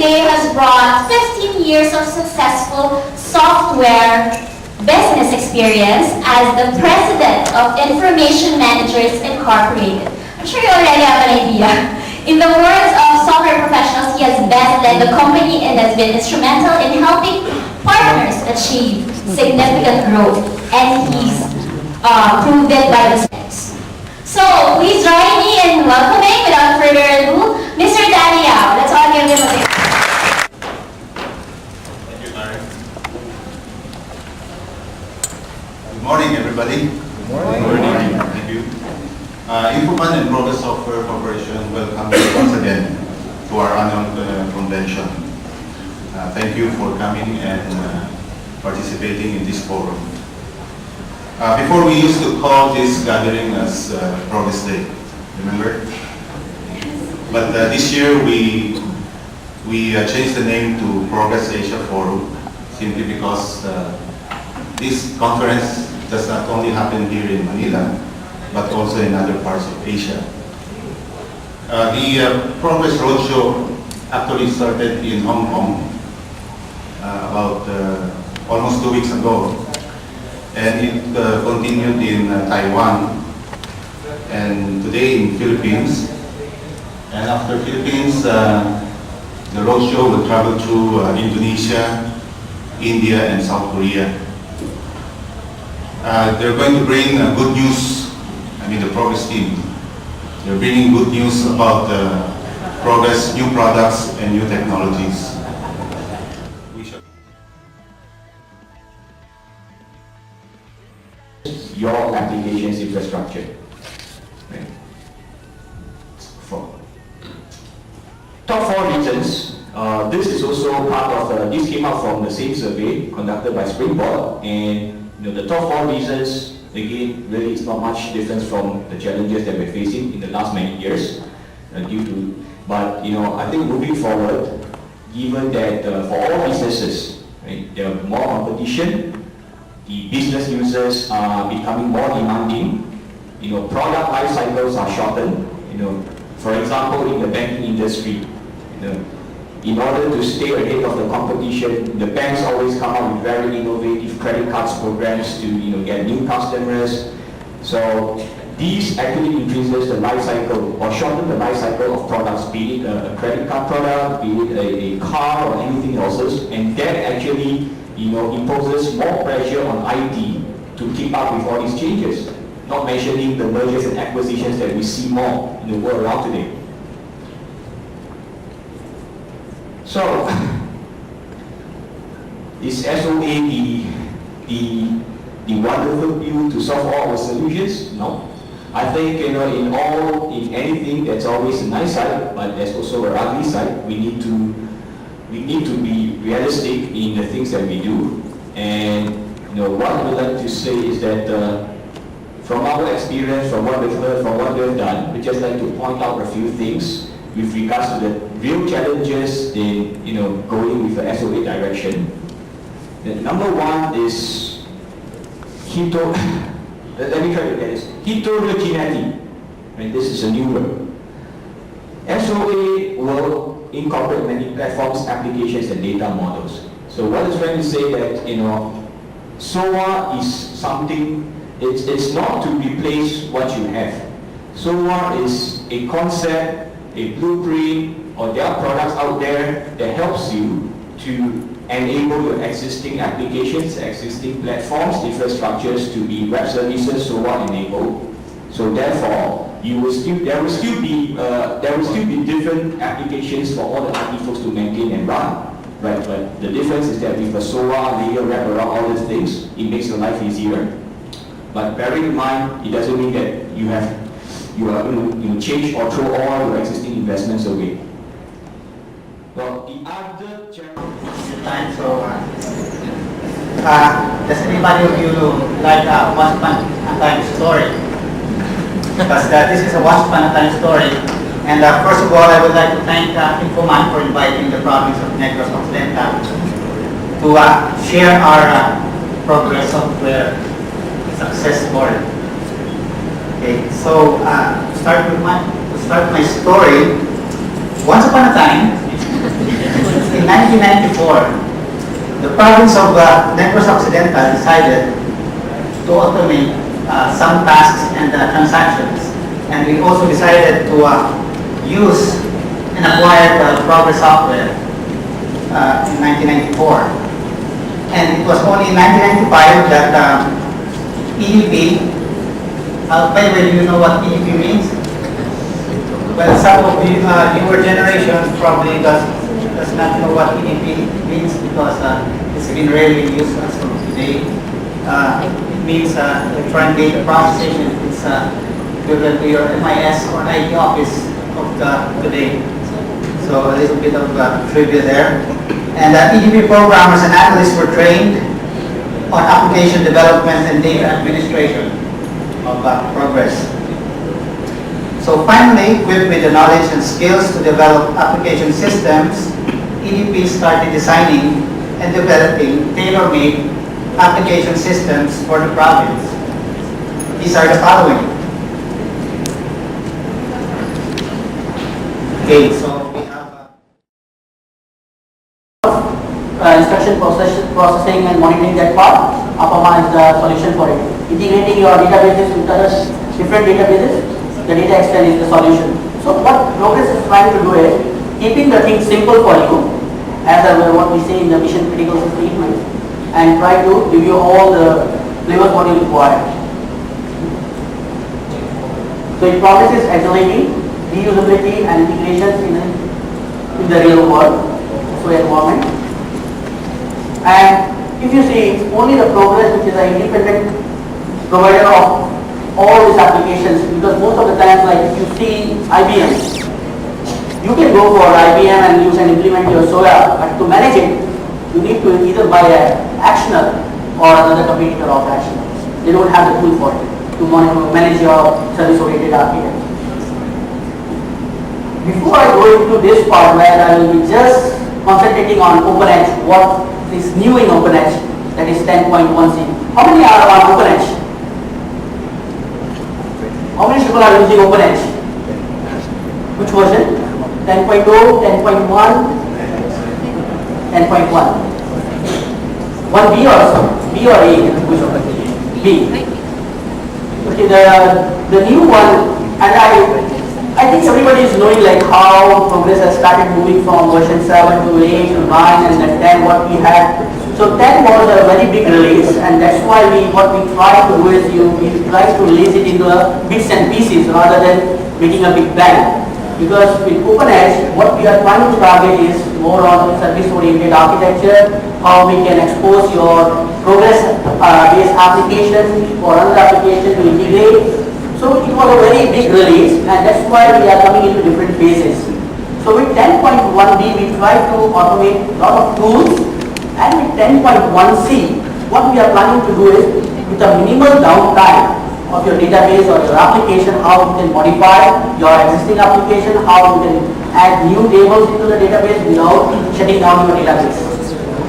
today has brought 15 years of successful software business experience as the president of Information Managers Incorporated. I'm sure you already have an idea. In the words of software professionals, he has best led the company and has been instrumental in helping partners achieve significant growth, and he's proved it by the steps. So please join me in welcoming, without further ado, Mr. Danny Yao. Let's all give him a big. Thank you, Karen. Good morning, everybody. Good morning. Good morning. Thank you. Infoman and Progress Software Corporation welcome you once again to our annual convention. Thank you for coming and participating in this forum. Before we used to call this gathering as Progress Day, remember? But this year we changed the name to Progress Asia Forum simply because this conference does not only happen here in Manila, but also in other parts of Asia. The Progress Roadshow actually started in Hong Kong about almost 2 weeks ago, and it continued in Taiwan, and today in Philippines. And after Philippines, the roadshow will travel through Indonesia, India, and South Korea. They're going to bring good news. I mean, the Progress team. They're bringing good news about Progress, new products, and new technologies. Your applications infrastructure. Right. Top 4 reasons. This is also part of this came out from the same survey conducted by Springboard, and the top 4 reasons, again, really it's not much difference from the challenges that we're facing in the last many years but I think moving forward, given that for all businesses, right, there are more competition, the business users are becoming more demanding, product life cycles are shortened, for example, in the banking industry, in order to stay ahead of the competition, the banks always come up with very innovative credit cards programs to get new customers. So these actually increases the life cycle or shorten the life cycle of products, be it a credit card product, be it a car or anything else, and that actually imposes more pressure on IT to keep up with all these changes, not mentioning the mergers and acquisitions that we see more in the world around today. So, is SOA the wonderful pill to solve all our solutions? No. I think in anything there's always a nice side, but there's also an ugly side. We need to be realistic in the things that we do. And what I would like to say is that from our experience, from what we've heard, from what we've done, we just like to point out a few things with regards to the real challenges in going with the SOA direction. The number one is let me try to get this. Heterogeneity. Right, this is a new word. SOA will incorporate many platforms, applications, and data models. So what is trying to say that SOA is something. It's not to replace what you have. SOA is a concept, a blueprint, or there are products out there that helps you to enable your existing applications, existing platforms, infrastructures to be web services SOA enabled. So therefore, there will still be different applications for all the IT folks to maintain and run. Right, but the difference is that with a SOA layer wrap around all these things, it makes your life easier. But bearing in mind, it doesn't mean that you are going to change or throw all your existing investments away. Well, the other time, so does anybody of you like Once Upon a Time story? Because this is a Once Upon a Time story. And first of all, I would like to thank Infoman for inviting the province of Negros Occidental to share our Progress Software success story. Okay, so to start my story, once upon a time, in 1994, the province of Negros Occidental decided to automate some tasks and transactions. And we also decided to use and acquire the Progress software in 1994. And it was only in 1995 that EDP, by the way, do you know what EDP means? Well, some of the newer generation probably does not know what EDP means because it's been rarely used as of today. It means electronic data processing. It's equivalent to your MIS or IT office of today. So a little bit of trivia there. And EDP programmers and analysts were trained on application development and data administration of Progress. So finally, equipped with the knowledge and skills to develop application systems, EDP started designing and developing tailor-made application systems for the province. These are the following. Okay, so we have instruction processing and monitoring that part. Apama is the solution for it. Integrating your databases with other different databases, the data extend is the solution. So what Progress is trying to do is keeping the thing simple for you, as what we say in the mission critical statement, and try to give you all the flavors what you require. So it promises agility, reusability and integrations in the real world, so environment. And if you see, it's only the Progress which is an independent provider of all these applications, because most of the times, like if you see IBM, you can go for IBM and use and implement your SOA, but to manage it, you need to either buy an Actioner or another competitor of Actioner. They don't have the tool for it to manage your service-oriented architecture. Before I go into this part where I will be just concentrating on OpenEdge, what is new in OpenEdge, that is 10.1c. How many are on OpenEdge? How many people are using OpenEdge? Which version? 10.0, 10.1, 10.1. 1B or so? B or A? Which one? B. Okay, the new one, and I think everybody is knowing like how Progress has started moving from version 7 to 8 to 9 and then 10 what we had. So 10 was a very big release, and that's why what we try to do is we try to release it into bits and pieces rather than making a big bang. Because with OpenEdge, what we are trying to target is more on service-oriented architecture, how we can expose your Progress-based application or another application to integrate. So it was a very big release, and that's why we are coming into different phases. So with 10.1b, we try to automate a lot of tools, and with 10.1c, what we are planning to do is, with a minimal downtime of your database or your application, how you can modify your existing application, how you can add new tables into the database without shutting down your database.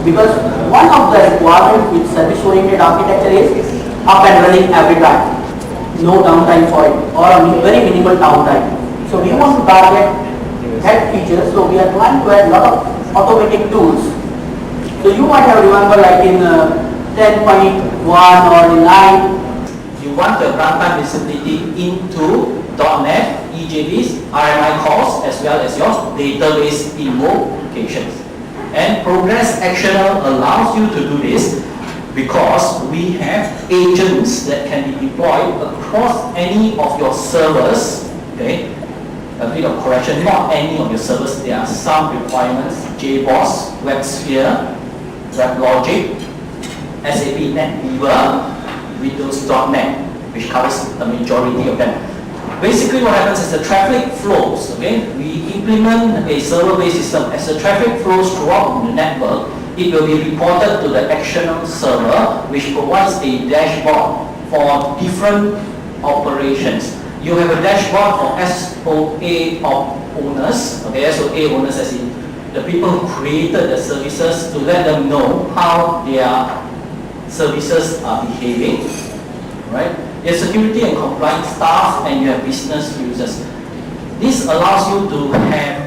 Because one of the requirements with service-oriented architecture is up and running every time. No downtime for it, or a very minimal downtime. So we want to target that feature, so we are trying to add a lot of automatic tools. So you might have remember like in 10.1 or in 9, you want the runtime visibility into .NET, EJBs, RMI calls, as well as your database invocations. And Progress Actioner allows you to do this because we have agents that can be deployed across any of your servers. Okay, a bit of correction, not any of your servers, there are some requirements, JBoss, WebSphere, WebLogic, SAP NetWeaver, Windows.NET, which covers the majority of them. Basically what happens is the traffic flows, okay? We implement a server-based system. As the traffic flows throughout the network, it will be reported to the Actioner server, which provides a dashboard for different operations. You have a dashboard for SOA owners, okay? SOA owners as in the people who created the services, to let them know how their services are behaving, right? You have security and compliance staff, and you have business users. This allows you to have